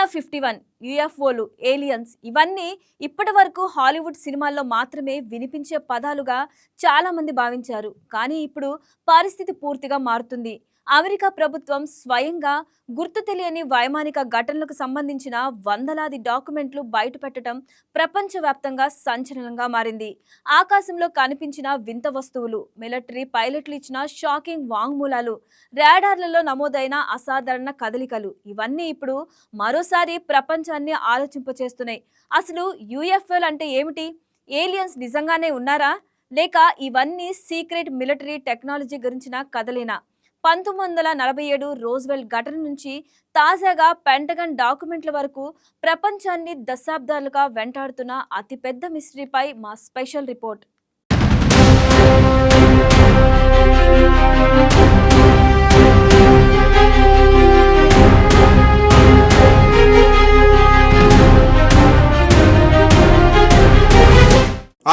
Area 51, యుఎఫ్ఓలు, aliens ఇవన్నీ ఇప్పటి వరకు హాలీవుడ్ సినిమాల్లో మాత్రమే వినిపించే పదాలుగా చాలా మంది భావించారు. కానీ ఇప్పుడు పరిస్థితి పూర్తిగా మారుతుంది. అమెరికా ప్రభుత్వం స్వయంగా గుర్తు తెలియని వైమానిక ఘటనలకు సంబంధించిన వందలాది డాక్యుమెంట్లు బయటపెట్టడం ప్రపంచవ్యాప్తంగా సంచలనంగా మారింది. ఆకాశంలో కనిపించిన వింత వస్తువులు, మిలిటరీ పైలట్లు ఇచ్చిన షాకింగ్ వాంగ్మూలాలు, రాడార్లలో నమోదైన అసాధారణ కదలికలు ఇవన్నీ ఇప్పుడు మరోసారి ప్రపంచాన్ని ఆలోచింపచేస్తున్నాయి. అసలు యుఎఫ్ఎల్ అంటే ఏమిటి? ఏలియన్స్ నిజంగానే ఉన్నారా? లేక ఇవన్నీ సీక్రెట్ మిలిటరీ టెక్నాలజీ గురించిన కథలేనా? 1947 రోజ్వెల్ ఘటన నుంచి తాజాగా పెంటగన్ డాక్యుమెంట్ల వరకు ప్రపంచాన్ని దశాబ్దాలుగా వెంటాడుతున్న అతిపెద్ద మిస్టరీపై మా స్పెషల్ రిపోర్ట్.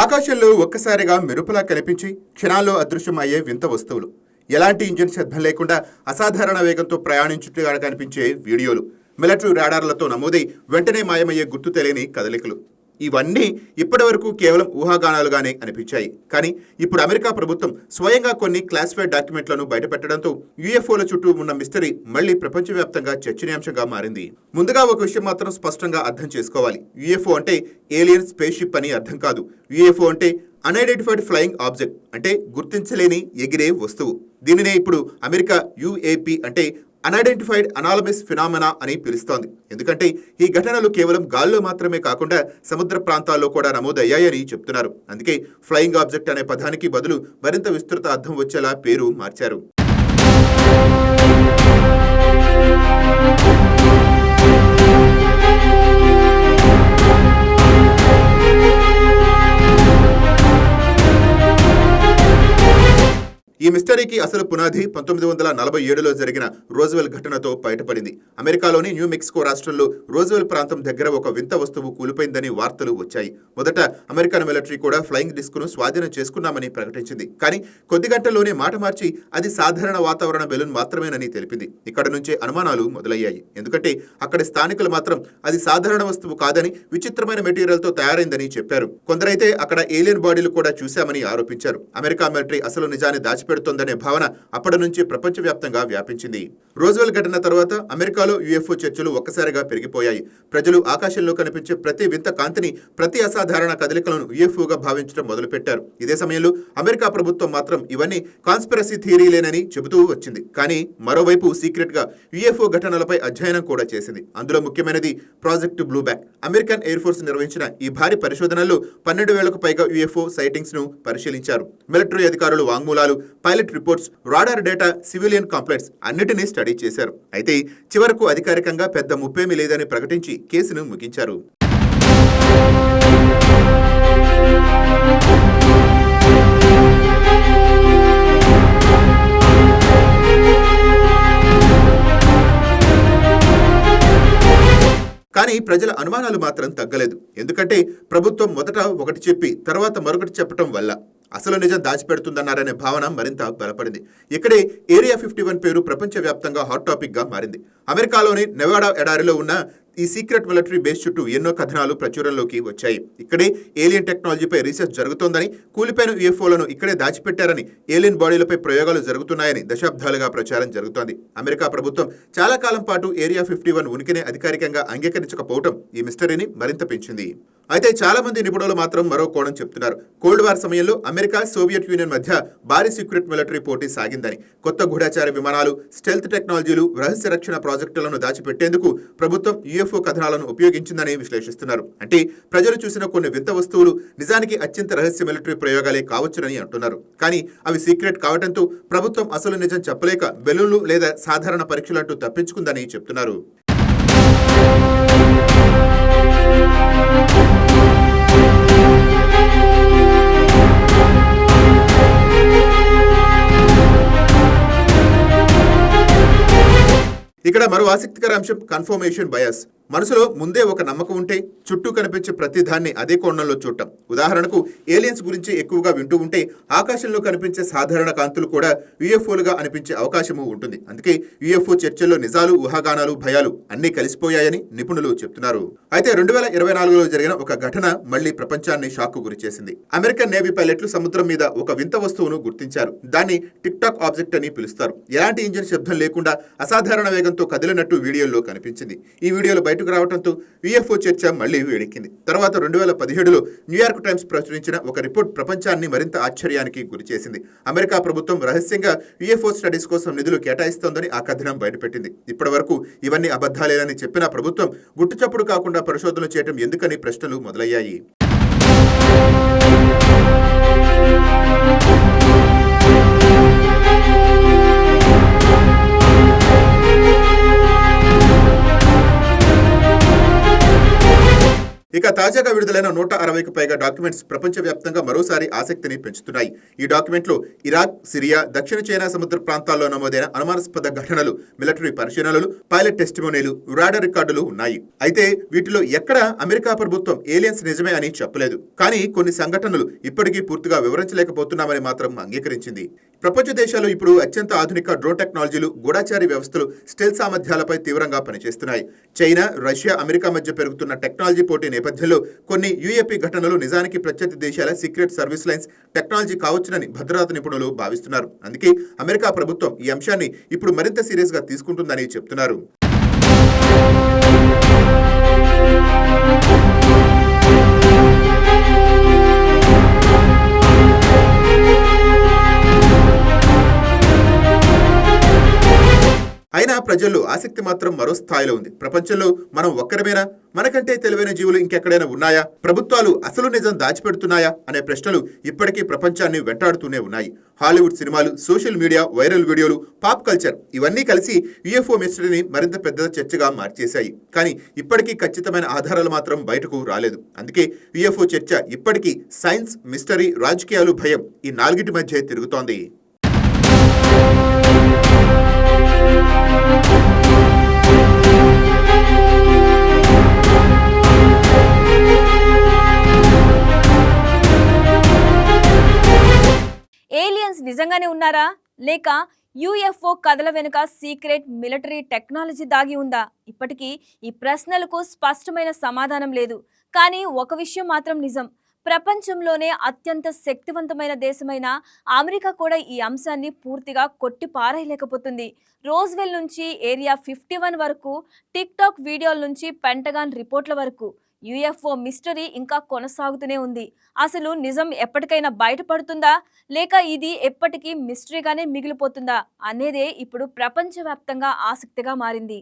ఆకాశంలో ఒక్కసారిగా మెరుపులా కనిపించి క్షణాల్లో అదృశ్యం అయ్యే వింత వస్తువులు, ఎలాంటి ఇంజిన్ శబ్దం లేకుండా అసాధారణ వేగంతో ప్రయాణించుట్టుగా కనిపించే వీడియోలు, మిలిటరీ రాడార్లతో నమోదై వెంటనే మాయమయ్యే గుర్తు తెలియని కదలికలు, ఇవన్నీ ఇప్పటివరకు కేవలం ఊహాగానాలుగానే అనిపించాయి. కానీ ఇప్పుడు అమెరికా ప్రభుత్వం స్వయంగా కొన్ని క్లాసిఫైడ్ డాక్యుమెంట్లను బయటపెట్టడంతో యూఎఫ్ఓల చుట్టూ ఉన్న మిస్టరీ మళ్లీ ప్రపంచవ్యాప్తంగా చర్చనీయాంశంగా మారింది. ముందుగా ఒక విషయం మాత్రం స్పష్టంగా అర్థం చేసుకోవాలి. యూఎఫ్ఓ అంటే ఏలియన్ స్పేస్ షిప్ అని అర్థం కాదు. యూఎఫ్ఓ అంటే అన్ఐడెంటిఫైడ్ ఫ్లయింగ్ ఆబ్జెక్ట్, అంటే గుర్తించలేని ఎగిరే వస్తువు. దీనినే ఇప్పుడు అమెరికా యుఏపి అంటే అన్ఐడెంటిఫైడ్ అనాలమస్ ఫినామినా అని పిలుస్తోంది. ఎందుకంటే ఈ ఘటనలు కేవలం గాల్లో మాత్రమే కాకుండా సముద్ర ప్రాంతాల్లో కూడా నమోదయ్యాయని చెప్తున్నారు. అందుకే ఫ్లయింగ్ ఆబ్జెక్ట్ అనే పదానికి బదులు మరింత విస్తృత అర్థం వచ్చేలా పేరు మార్చారు. ఈ మిస్టరీకి అసలు పునాది 1947లో జరిగిన రోజ్వెల్ ఘటనతో బయటపడింది. అమెరికాలోని న్యూ మెక్సికో రాష్ట్రంలో రోజ్వెల్ ప్రాంతం దగ్గర ఒక వింత వస్తువు కూలిపోయిందని వార్తలు వచ్చాయి. మొదట అమెరికన్ మిలిటరీ కూడా ఫ్లయింగ్ డిస్క్ను స్వాధీనం చేసుకున్నామని ప్రకటించింది. కానీ కొద్ది గంటల్లోనే మాట మార్చి అది సాధారణ వాతావరణ బెలూన్ మాత్రమేనని తెలిపింది. ఇక్కడ నుంచే అనుమానాలు మొదలయ్యాయి. ఎందుకంటే అక్కడి స్థానికులు మాత్రం అది సాధారణ వస్తువు కాదని, విచిత్రమైన మెటీరియల్తో తయారైందని చెప్పారు. కొందరైతే అక్కడ ఏలియన్ బాడీలు కూడా చూశామని ఆరోపించారు. అమెరికా మిలిటరీ అసలు నిజాన్ని దాచిపెడుతోందనే భావన అప్పటి నుంచి ప్రపంచవ్యాప్తంగా వ్యాపించింది. రోజ్వెల్ ఘటన తర్వాత అమెరికాలో యుఎఫ్ఓ చర్చలు ఒక్కసారిగా పెరిగిపోయాయి. ప్రజలు ఆకాశంలో కనిపించే ప్రతి వింత కాంతిని, ప్రతి అసాధారణ కదలికలను యుఎఫ్ఓగా భావించడం మొదలుపెట్టారు. ఇదే సమయంలో అమెరికా ప్రభుత్వం మాత్రం ఇవన్నీ కాన్స్పిరసీ థియరీలేనని చెబుతూ వచ్చింది. కానీ మరోవైపు సీక్రెట్ గా యుఎఫ్ఓ ఘటనలపై అధ్యయనం కూడా చేసింది. అందులో ముఖ్యమైనది ప్రాజెక్ట్ బ్లూబ్యాక్. అమెరికన్ ఎయిర్ ఫోర్స్ నిర్వహించిన ఈ భారీ పరిశోధనల్లో 12,000కు పైగా యుఎఫ్ఓ సైటింగ్స్ ను పరిశీలించారు. మిలిటరీ అధికారులు వాంగ్మూలాలు, pilot reports, radar data, civilian complaints అన్నిటినీ స్టడీ చేశారు. అయితే చివరకు అధికారికంగా పెద్ద ముప్పేమీ లేదని ప్రకటించి కేసును ముగించారు. కానీ ప్రజల అనుమానాలు మాత్రం తగ్గలేదు. ఎందుకంటే ప్రభుత్వం మొదట ఒకటి చెప్పి తర్వాత మరొకటి చెప్పడం వల్ల అసలు నిజం దాచిపెడుతుందన్నారనే భావన మరింత బలపడింది. ఇక్కడే ఏరియా 51 పేరు ప్రపంచవ్యాప్తంగా హాట్ టాపిక్ గా మారింది. అమెరికాలోని నెవాడా ఎడారిలో ఉన్న ఈ సీక్రెట్ మిలిటరీ బేస్ చుట్టూ ఎన్నో కథనాలు ప్రచురణలోకి వచ్చాయి. ఇక్కడే ఏలియన్ టెక్నాలజీపై రీసెర్చ్ జరుగుతోందని, కూలిపోయిన యుఎఫ్ఓలను ఇక్కడే దాచిపెట్టారని, ఏలియన్ బాడీలపై ప్రయోగాలు జరుగుతున్నాయని దశాబ్దాలుగా ప్రచారం జరుగుతోంది. అమెరికా ప్రభుత్వం చాలా కాలం పాటు ఏరియా 51 ఉనికిని అధికారికంగా అంగీకరించకపోవడం ఈ మిస్టరీని మరింత పెంచింది. అయితే చాలా మంది నిపుణులు మాత్రం మరో కోణం చెప్తున్నారు. కోల్డ్ వార్ సమయంలో అమెరికా, సోవియట్ యూనియన్ మధ్య భారీ సీక్రెట్ మిలిటరీ పోటీ సాగిందని, కొత్త గూఢచార విమానాలు, స్టెల్త్ టెక్నాలజీలు, రహస్య రక్షణ ప్రాజెక్టులను దాచిపెట్టేందుకు ప్రభుత్వం యుఎఫ్ఓ కథనాలను ఉపయోగించిందని విశ్లేషిస్తున్నారు. అంటే ప్రజలు చూసిన కొన్ని వింత వస్తువులు నిజానికి అత్యంత రహస్య మిలిటరీ ప్రయోగాలే కావచ్చునని అంటున్నారు. కానీ అవి సీక్రెట్ కావడంతో ప్రభుత్వం అసలు నిజం చెప్పలేక బెలూన్లు లేదా సాధారణ పరీక్షలంటూ తప్పించుకుందని చెప్తున్నారు. ఇక్కడ మరో ఆసక్తికర అంశం కన్ఫర్మేషన్ బయాస్. మనసులో ముందే ఒక నమ్మకం ఉంటే చుట్టూ కనిపించే ప్రతి దాన్ని అదే కోణంలో చూడటం. ఉదాహరణకు ఏలియన్స్ గురించి ఎక్కువగా వింటూ ఉంటే ఆకాశంలో కనిపించే సాధారణ కాంతులు కూడా యుఎఫ్ఓలుగా అనిపించే అవకాశము ఉంటుంది. అందుకే యుఎఫ్ఓ చర్చల్లో నిజాలు, ఊహాగానాలు, భయాలు అన్నీ కలిసిపోయాయని నిపుణులు చెప్తున్నారు. అయితే 2024లో జరిగిన ఒక ఘటన మళ్లీ ప్రపంచాన్ని షాక్కు గురిచేసింది. అమెరికన్ నేవీ పైలట్లు సముద్రం మీద ఒక వింత వస్తువును గుర్తించారు. దాన్ని టిక్ టాక్ ఆబ్జెక్ట్ అని పిలుస్తారు. ఎలాంటి ఇంజిన్ శబ్దం లేకుండా అసాధారణ వేగంతో కదిలినట్టు వీడియోలో కనిపించింది. ఈ వీడియోలో బయటకు రావడంతో యుఎఫ్ఓ చర్చ మళ్లీ వేడెక్కింది. తర్వాత 2017లో న్యూయార్క్ టైమ్స్ ప్రచురించిన ఒక రిపోర్ట్ ప్రపంచాన్ని మరింత ఆశ్చర్యానికి గురిచేసింది. అమెరికా ప్రభుత్వం రహస్యంగా యుఎఫ్ఓ స్టడీస్ కోసం నిధులు కేటాయిస్తోందని ఆ కథనం బయటపెట్టింది. ఇప్పటి వరకు ఇవన్నీ అబద్ధాలేనని చెప్పిన ప్రభుత్వం గుట్టుచప్పుడు కాకుండా పరిశోధనలు చేయడం ఎందుకని ప్రశ్నలు మొదలయ్యాయి. ఇక తాజాగా విడుదలైన 160కు పైగా డాక్యుమెంట్స్ ప్రపంచవ్యాప్తంగా మరోసారి ఆసక్తిని పెంచుతున్నాయి. ఈ డాక్యుమెంట్లో ఇరాక్, సిరియా, దక్షిణ చైనా సముద్ర ప్రాంతాల్లో నమోదైన అనుమానాస్పద ఘటనలు, మిలిటరీ పరిశీలనలు, పైలట్ టెస్టిమోనీలు, రాడార్ రికార్డులు ఉన్నాయి. అయితే వీటిలో ఎక్కడా అమెరికా ప్రభుత్వం ఏలియన్స్ నిజమే అని చెప్పలేదు. కానీ కొన్ని సంఘటనలు ఇప్పటికీ పూర్తిగా వివరించలేకపోతున్నామని మాత్రం అంగీకరించింది. ప్రపంచ దేశాలు ఇప్పుడు అత్యంత ఆధునిక డ్రోన్ టెక్నాలజీలు, గూఢచారి వ్యవస్థలు, స్టెల్త్ సామర్థ్యాలపై తీవ్రంగా పనిచేస్తున్నాయి. చైనా, రష్యా, అమెరికా మధ్య పెరుగుతున్న టెక్నాలజీ పోటీ నేపథ్యంలో కొన్ని యుఏపీ ఘటనలు నిజానికి ప్రత్యర్థి దేశాల సీక్రెట్ సర్వీస్ లైన్స్ టెక్నాలజీ కావచ్చునని భద్రతా నిపుణులు భావిస్తున్నారు. అందుకే అమెరికా ప్రభుత్వం ఈ అంశాన్ని ఇప్పుడు మరింత సీరియస్ గా తీసుకుంటుందని చెప్తున్నారు. అయినా ప్రజల్లో ఆసక్తి మాత్రం మరో స్థాయిలో ఉంది. ప్రపంచంలో మనం ఒక్కరమేనా? మనకంటే తెలివైన జీవులు ఇంకెక్కడైనా ఉన్నాయా? ప్రభుత్వాలు అసలు నిజం దాచిపెడుతున్నాయా అనే ప్రశ్నలు ఇప్పటికీ ప్రపంచాన్ని వెంటాడుతూనే ఉన్నాయి. హాలీవుడ్ సినిమాలు, సోషల్ మీడియా, వైరల్ వీడియోలు, పాప్ కల్చర్ ఇవన్నీ కలిసి యుఎఫ్ఓ మిస్టరీని మరింత పెద్ద చర్చగా మార్చేశాయి. కానీ ఇప్పటికీ ఖచ్చితమైన ఆధారాలు మాత్రం బయటకు రాలేదు. అందుకే యుఎఫ్ఓ చర్చ ఇప్పటికీ సైన్స్, మిస్టరీ, రాజకీయాలు, భయం ఈ నాలుగిటి మధ్య తిరుగుతోంది. ఏలియన్స్ నిజంగానే ఉన్నారా, లేక యుఎఫ్ఓ కథల వెనుక సీక్రెట్ మిలిటరీ టెక్నాలజీ దాగి ఉందా? ఇప్పటికీ ఈ ప్రశ్నలకు స్పష్టమైన సమాధానం లేదు. కానీ ఒక విషయం మాత్రం నిజం, ప్రపంచంలోనే అత్యంత శక్తివంతమైన దేశమైన అమెరికా కూడా ఈ అంశాన్ని పూర్తిగా కొట్టి పారేయలేకపోతుంది. రోజ్వెల్ నుంచి ఏరియా 51 వరకు, టిక్ టాక్ వీడియోల నుంచి పెంటగాన్ రిపోర్ట్ల వరకు యుఎఫ్ఓ మిస్టరీ ఇంకా కొనసాగుతూనే ఉంది. అసలు నిజం ఎప్పటికైనా బయటపడుతుందా, లేక ఇది ఎప్పటికీ మిస్టరీగానే మిగిలిపోతుందా అనేదే ఇప్పుడు ప్రపంచవ్యాప్తంగా ఆసక్తిగా మారింది.